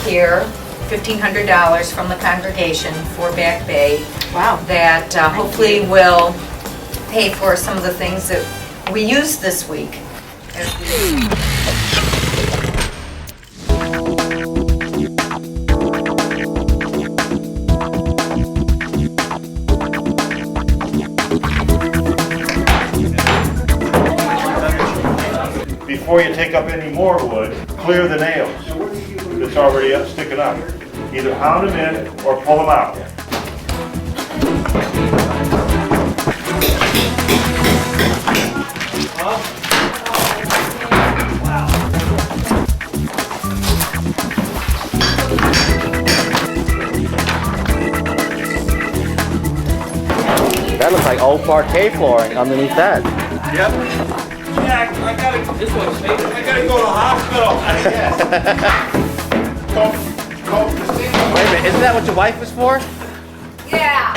here $1,500 from the congregation for Back Bay. Wow. That hopefully will pay for some of the things that we used this week. Before you take up any more wood, clear the nails that's already up, sticking up. Either pound them in or pull them out. That looks like old parquet flooring underneath that. Yep. Jack, I gotta go to the hospital. Wait a minute, isn't that what your wife was for? Yeah.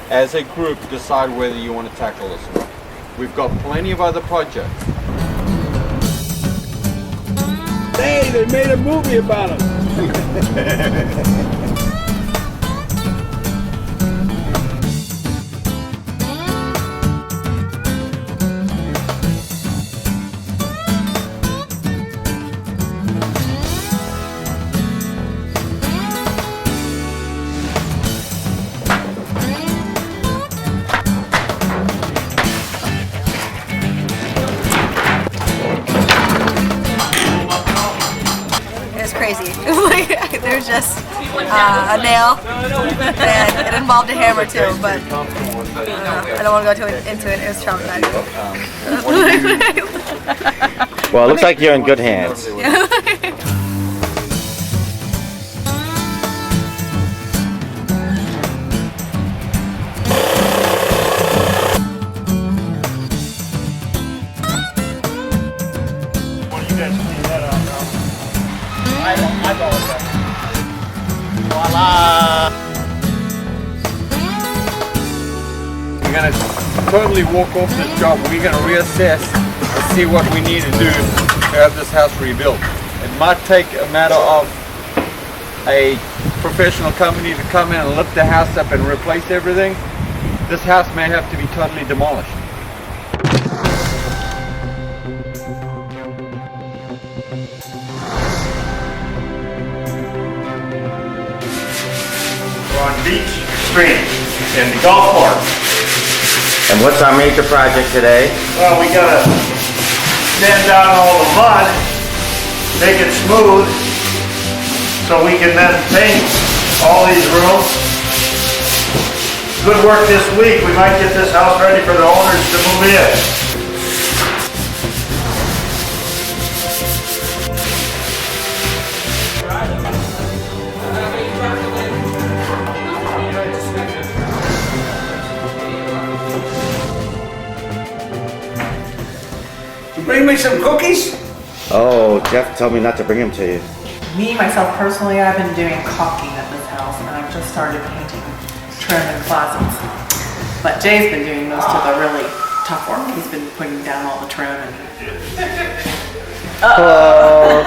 As a group, decide whether you want to tackle this or not. We've got plenty of other projects. Hey, they made a movie about him. Crazy. There's just a nail and it involved a hammer too, but I don't want to go into it. It was traumatizing. Well, it looks like you're in good hands. Voila! We're gonna totally walk off this job. We're gonna reassess and see what we need to do to have this house rebuilt. It might take a matter of a professional company to come in and lift the house up and replace everything. This house may have to be totally demolished. On Beach Street in the golf course. And what's our major project today? Well, we gotta sand down all the mud, make it smooth, so we can then paint all these rooms. Good work this week. We might get this house ready for the owners to move in. Bring me some cookies? Oh, Jeff told me not to bring him to you. Me, myself personally, I've been doing caulking at this house and I've just started painting trim and closets. But Jay's been doing most of the really tough work. He's been putting down all the trim and... Hello.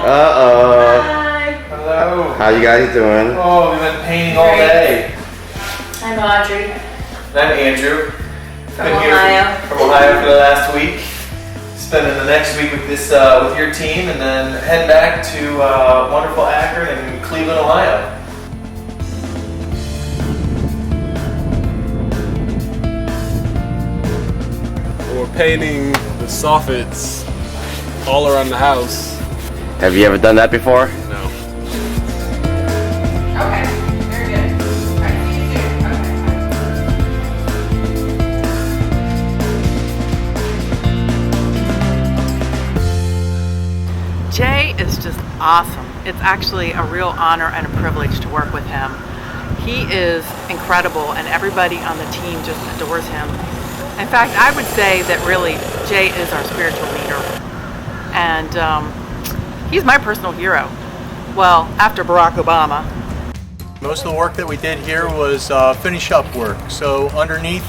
Uh-oh. Hi. Hello. How you guys doing? Oh, we've been painting all day. I'm Audrey. I'm Andrew. From Ohio. From Ohio for the last week. Spending the next week with this with your team, and then head back to wonderful Akron and Cleveland, Ohio. We're painting the soffits all around the house. Have you ever done that before? No. Okay, very good. All right, see you soon. Okay. Jay is just awesome. It's actually a real honor and a privilege to work with him. He is incredible and everybody on the team just adores him. In fact, I would say that really Jay is our spiritual leader. And he's my personal hero. Well, after Barack Obama. Most of the work that we did here was finish up work. So underneath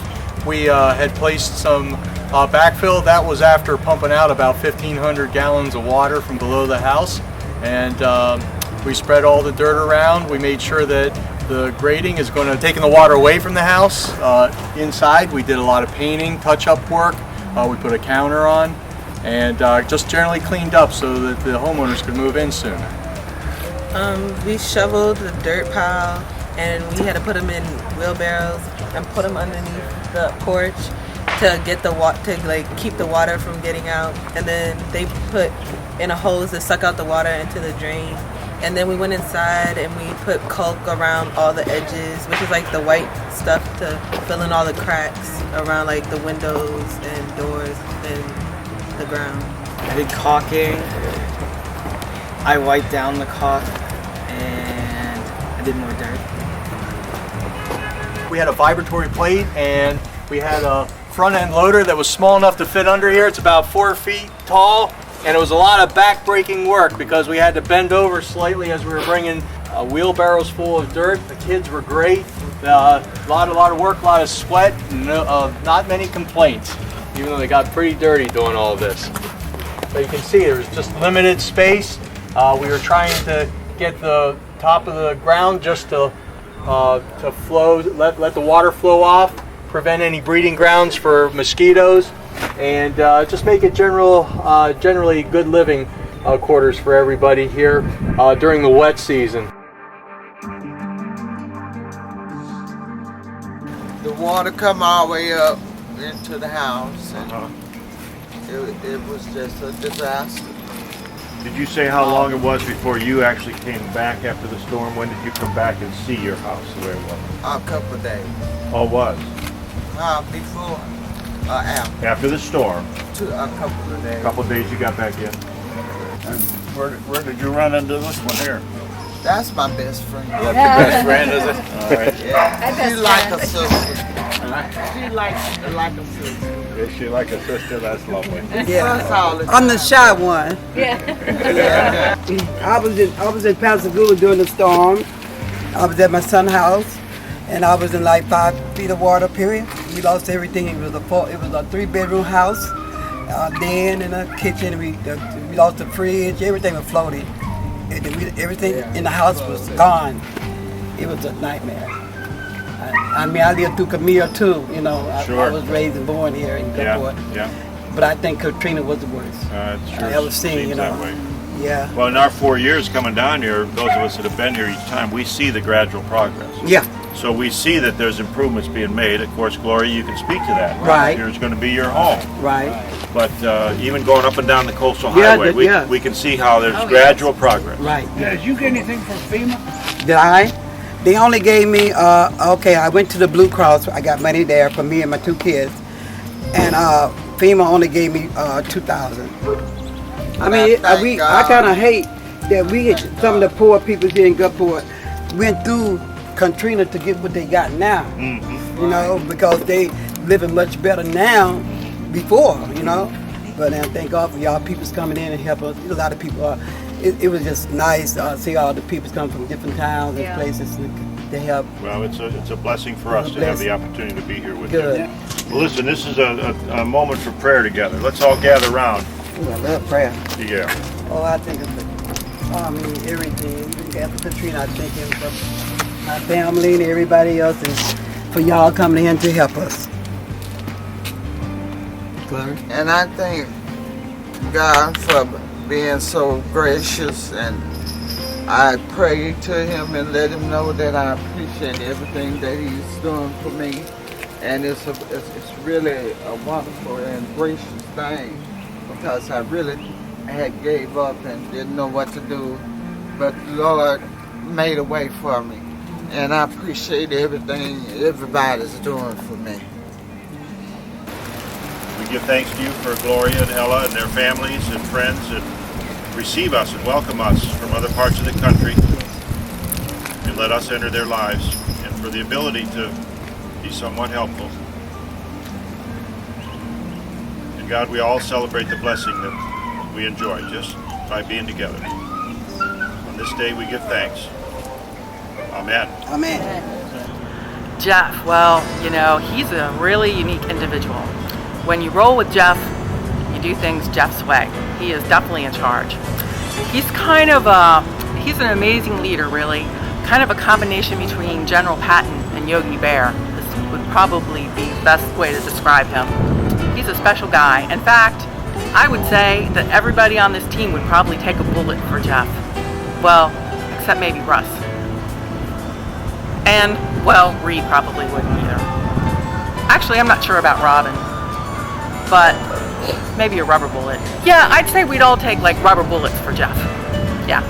we had placed some backfill, that was after pumping out about 1,500 gallons of water from below the house. And we spread all the dirt around. We made sure that the grading is going to take the water away from the house. Inside, we did a lot of painting, touch-up work. We put a counter on, and just generally cleaned up so that the homeowners could move in soon. We shoveled the dirt pile, and we had to put them in wheelbarrows and put them underneath the porch to get the water, to like keep the water from getting out. And then they put in a hose to suck out the water into the drain. And then we went inside and we put caulk around all the edges, which is like the white stuff to fill in all the cracks around like the windows and doors and the ground. I did caulking. I wiped down the caulk and I did more dirt. We had a vibratory plate and we had a front end loader that was small enough to fit under here. It's about 4 feet tall. And it was a lot of back-breaking work because we had to bend over slightly as we were bringing wheelbarrows full of dirt. The kids were great. A lot of work, a lot of sweat, not many complaints, even though they got pretty dirty doing all of this. But you can see there was just limited space. We were trying to get the top of the ground just to flow, let the water flow off, prevent any breeding grounds for mosquitoes, and just make it generally good living quarters for everybody here during the wet season. The water come all the way up into the house, and it was just a disaster. Did you say how long it was before you actually came back after the storm? When did you come back and see your house the way it was? A couple of days. Oh, it was? Before, after. After the storm? A couple of days. A couple of days you got back in? And where did you run into this one here? That's my best friend. That's your best friend, is it? All right. Yeah. She like a sister. She like a sister. Is she like a sister? That's lovely. Yeah. I'm the shy one. Yeah. I was in Pascagoula during the storm. I was at my son's house, and I was in like 5 feet of water. Period. We lost everything. It was a 3-bedroom house, den and a kitchen. We lost the fridge. Everything was floating. Everything in the house was gone. It was a nightmare. I mean, I lived through Camille too. You know, I was raised and born here in Gulfport. Yeah. But I think Katrina was the worst Sure I ever seen. You know. That way. Yeah. Well, in our 4 years coming down here, those of us that have been here each time, we see the gradual progress. Yeah. So we see that there's improvements being made. Of course, Gloria, you can speak to that. Right. Here's going to be your home. Right. But even going up and down the coastal highway, we can see how there's gradual progress. Right. Did you get anything from FEMA? Did I? They only gave me, I went to the Blue Cross. I got money there for me and my 2 kids. And FEMA only gave me $2,000. I mean, I kind of hate that some of the poor people here in Gulfport went through Katrina to get what they got now. Mm-hmm. You know, because they living much better now before, you know. But thank God for y'all people's coming in and help us. A lot of people it was just nice to see all the people come from different towns and places to help. Well, it's a blessing for us to have the opportunity to be here with Good. you. Well, listen, this is a moment for prayer together. Let's all gather around. Ooh, I love prayer. Yeah. Oh, I think everything. After Katrina, I thank him for my family and everybody else, and for y'all coming in to help us. Glory. And I thank God for being so gracious, and I pray to him and let him know that I appreciate everything that he's doing for me. And it's really a wonderful and gracious thing, because I really had gave up and didn't know what to do, but the Lord made a way for me, and I appreciate everything everybody's doing for me. We give thanks to you for Gloria and Ella and their families and friends that receive us and welcome us from other parts of the country and let us enter their lives, and for the ability to be somewhat helpful. And God, we all celebrate the blessing that we enjoy just by being together. On this day we give thanks. Amen. Amen. Jeff, well, you know, he's a really unique individual. when you roll with Jeff, you do things Jeff's way. He is definitely in charge. He's kind of he's an amazing leader, really. Kind of a combination between General Patton and Yogi Bear. This would probably be the best way to describe him. He's a special guy. In fact, I would say that everybody on this team would probably take a bullet for Jeff. Well, except maybe Russ. And, well, Reed probably wouldn't either. Actually, I'm not sure about Robin, but maybe a rubber bullet. Yeah, I'd say we'd all take like rubber bullets for Jeff. Yeah.